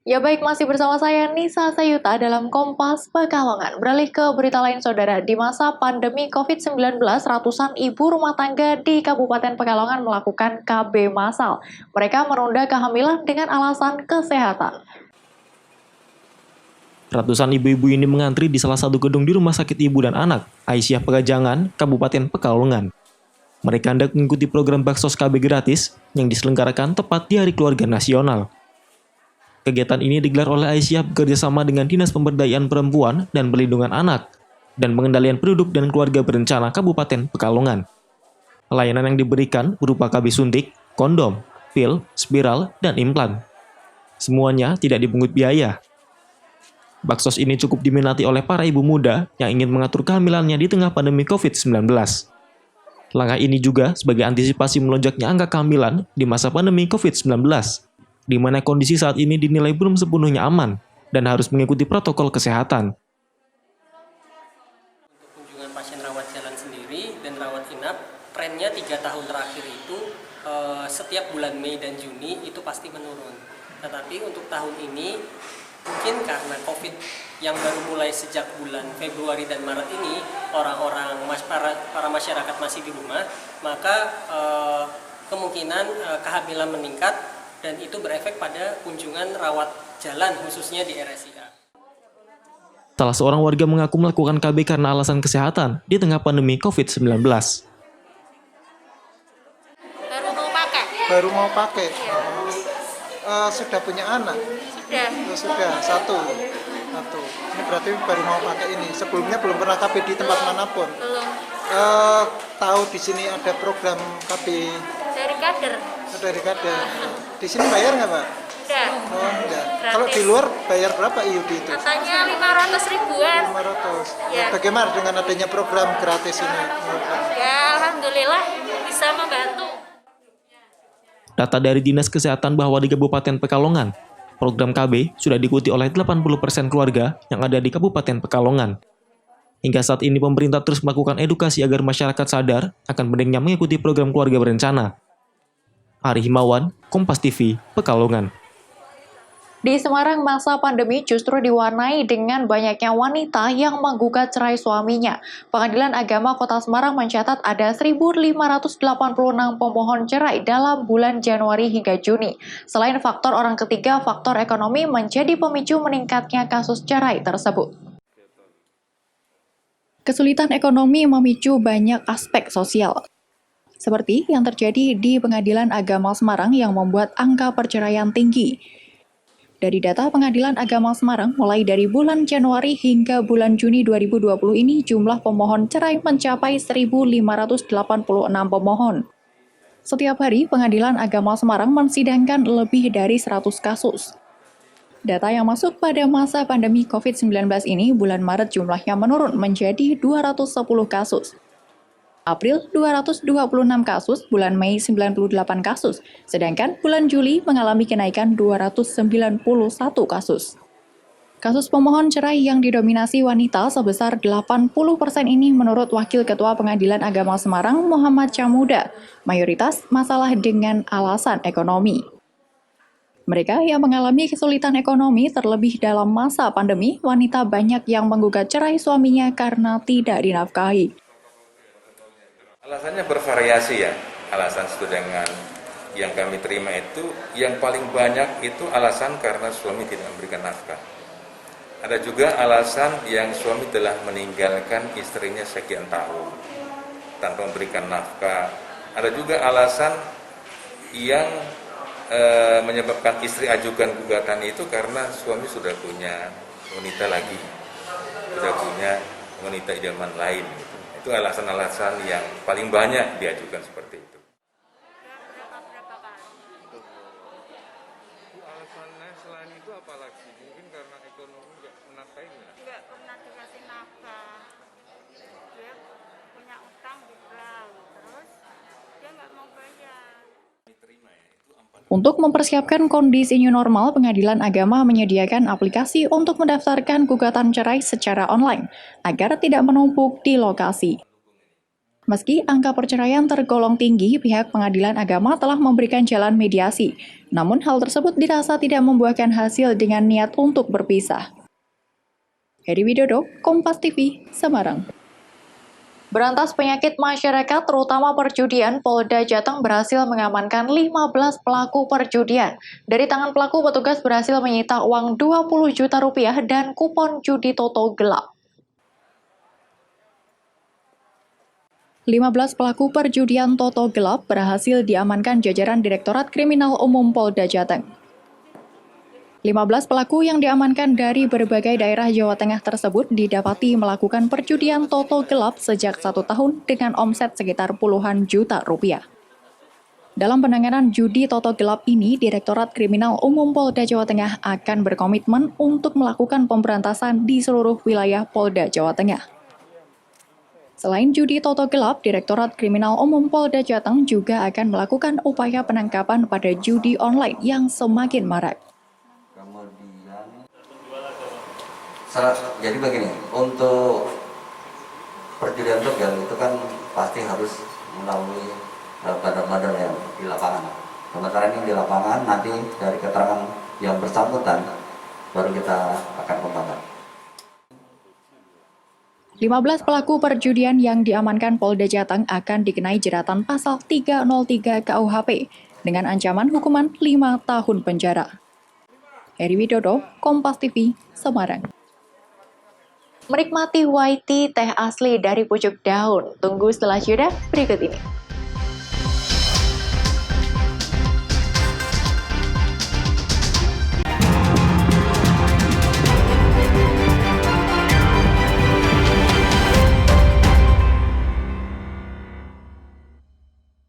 Ya baik, masih bersama saya Nisa Sayuta dalam Kompas Pekalongan. Beralih ke berita lain saudara, di masa pandemi COVID-19, ratusan ibu rumah tangga di Kabupaten Pekalongan melakukan KB massal. Mereka menunda kehamilan dengan alasan kesehatan. Ratusan ibu-ibu ini mengantri di salah satu gedung di Rumah Sakit Ibu dan Anak, Aisyah Pegajangan, Kabupaten Pekalongan. Mereka hendak mengikuti program Baksos KB gratis yang diselenggarakan tepat di Hari Keluarga Nasional. Kegiatan ini digelar oleh Aisyah bekerjasama dengan Dinas Pemberdayaan Perempuan dan Perlindungan Anak dan Pengendalian Penduduk dan Keluarga Berencana Kabupaten Pekalongan. Layanan yang diberikan berupa KB suntik, kondom, pil, spiral, dan implan. Semuanya tidak dipungut biaya. Baksos ini cukup diminati oleh para ibu muda yang ingin mengatur kehamilannya di tengah pandemi COVID-19. Langkah ini juga sebagai antisipasi melonjaknya angka kehamilan di masa pandemi COVID-19, di mana kondisi saat ini dinilai belum sepenuhnya aman dan harus mengikuti protokol kesehatan. Untuk kunjungan pasien rawat jalan sendiri dan rawat inap, trennya 3 tahun terakhir itu setiap bulan Mei dan Juni itu pasti menurun. Tetapi untuk tahun ini, mungkin karena COVID yang baru mulai sejak bulan Februari dan Maret ini, para masyarakat masih di rumah, maka kemungkinan kehamilan meningkat dan itu berefek pada kunjungan rawat jalan khususnya di RSIA. Salah seorang warga mengaku melakukan KB karena alasan kesehatan di tengah pandemi COVID-19. Baru mau pakai? Sudah punya anak? Sudah, satu. Ini berarti baru mau pakai ini. Sebelumnya belum pernah KB di tempat manapun? Belum. Tahu di sini ada program KB? Dari kader. Dari kader. Di sini bayar nggak, Pak? Udah. Oh, enggak. Gratis. Kalau di luar bayar berapa IUD itu? Katanya 500 ribuan. 500. Ya. Bagaimana dengan adanya program gratis ini? Ya, alhamdulillah bisa membantu. Data dari Dinas Kesehatan bahwa di Kabupaten Pekalongan, program KB sudah diikuti oleh 80% keluarga yang ada di Kabupaten Pekalongan. Hingga saat ini pemerintah terus melakukan edukasi agar masyarakat sadar akan pentingnya mengikuti program keluarga berencana. Ari Himawan, Kompas TV, Pekalongan. Di Semarang, masa pandemi justru diwarnai dengan banyaknya wanita yang menggugat cerai suaminya. Pengadilan Agama Kota Semarang mencatat ada 1.586 pemohon cerai dalam bulan Januari hingga Juni. Selain faktor orang ketiga, faktor ekonomi menjadi pemicu meningkatnya kasus cerai tersebut. Kesulitan ekonomi memicu banyak aspek sosial, seperti yang terjadi di Pengadilan Agama Semarang yang membuat angka perceraian tinggi. Dari data Pengadilan Agama Semarang, mulai dari bulan Januari hingga bulan Juni 2020 ini, jumlah pemohon cerai mencapai 1.586 pemohon. Setiap hari, Pengadilan Agama Semarang mensidangkan lebih dari 100 kasus. Data yang masuk pada masa pandemi COVID-19 ini, bulan Maret jumlahnya menurun menjadi 210 kasus. April 226 kasus, bulan Mei 98 kasus, sedangkan bulan Juli mengalami kenaikan 291 kasus. Kasus pemohon cerai yang didominasi wanita sebesar 80% ini menurut Wakil Ketua Pengadilan Agama Semarang Muhammad Camuda, mayoritas masalah dengan alasan ekonomi. Mereka yang mengalami kesulitan ekonomi terlebih dalam masa pandemi, wanita banyak yang menggugat cerai suaminya karena tidak dinafkahi. Alasannya bervariasi ya, alasan sesuai dengan yang kami terima itu, yang paling banyak itu alasan karena suami tidak memberikan nafkah. Ada juga alasan yang suami telah meninggalkan istrinya sekian tahun tanpa memberikan nafkah. Ada juga alasan yang menyebabkan istri ajukan gugatan itu karena suami sudah punya wanita lagi, sudah punya wanita idaman lain. Itu alasan-alasan yang paling banyak diajukan seperti itu. Alasannya selain itu apa lagi? Mungkin karena ekonomi nggak menafkahi nggak? Nggak pernah dikasih nafkah. Dia punya utang juga, terus dia nggak mau bayar. Untuk mempersiapkan kondisi new normal, Pengadilan Agama menyediakan aplikasi untuk mendaftarkan gugatan cerai secara online, agar tidak menumpuk di lokasi. Meski angka perceraian tergolong tinggi, pihak pengadilan agama telah memberikan jalan mediasi. Namun hal tersebut dirasa tidak membuahkan hasil dengan niat untuk berpisah. Heri Widodo, Kompas TV, Semarang. Berantas penyakit masyarakat terutama perjudian, Polda Jateng berhasil mengamankan 15 pelaku perjudian. Dari tangan pelaku, petugas berhasil menyita uang 20 juta rupiah dan kupon judi toto gelap. 15 pelaku perjudian toto gelap berhasil diamankan jajaran Direktorat Kriminal Umum Polda Jateng. 15 pelaku yang diamankan dari berbagai daerah Jawa Tengah tersebut didapati melakukan perjudian toto gelap sejak 1 tahun dengan omset sekitar puluhan juta rupiah. Dalam penanganan judi toto gelap ini, Direktorat Kriminal Umum Polda Jawa Tengah akan berkomitmen untuk melakukan pemberantasan di seluruh wilayah Polda Jawa Tengah. Selain judi toto gelap, Direktorat Kriminal Umum Polda Jateng juga akan melakukan upaya penangkapan pada judi online yang semakin marak. Kemudian, jadi begini, untuk perjudian legal itu kan pasti harus melalui badan-badan yang di lapangan. Sementara ini di lapangan, nanti dari keterangan yang bersangkutan, baru kita akan kembangkan. 15 pelaku perjudian yang diamankan Polda Jateng akan dikenai jeratan pasal 303 KUHP dengan ancaman hukuman 5 tahun penjara. Heri Widodo, Kompas TV, Semarang. Menikmati white tea teh asli dari pucuk daun. Tunggu setelah jeda berikut ini.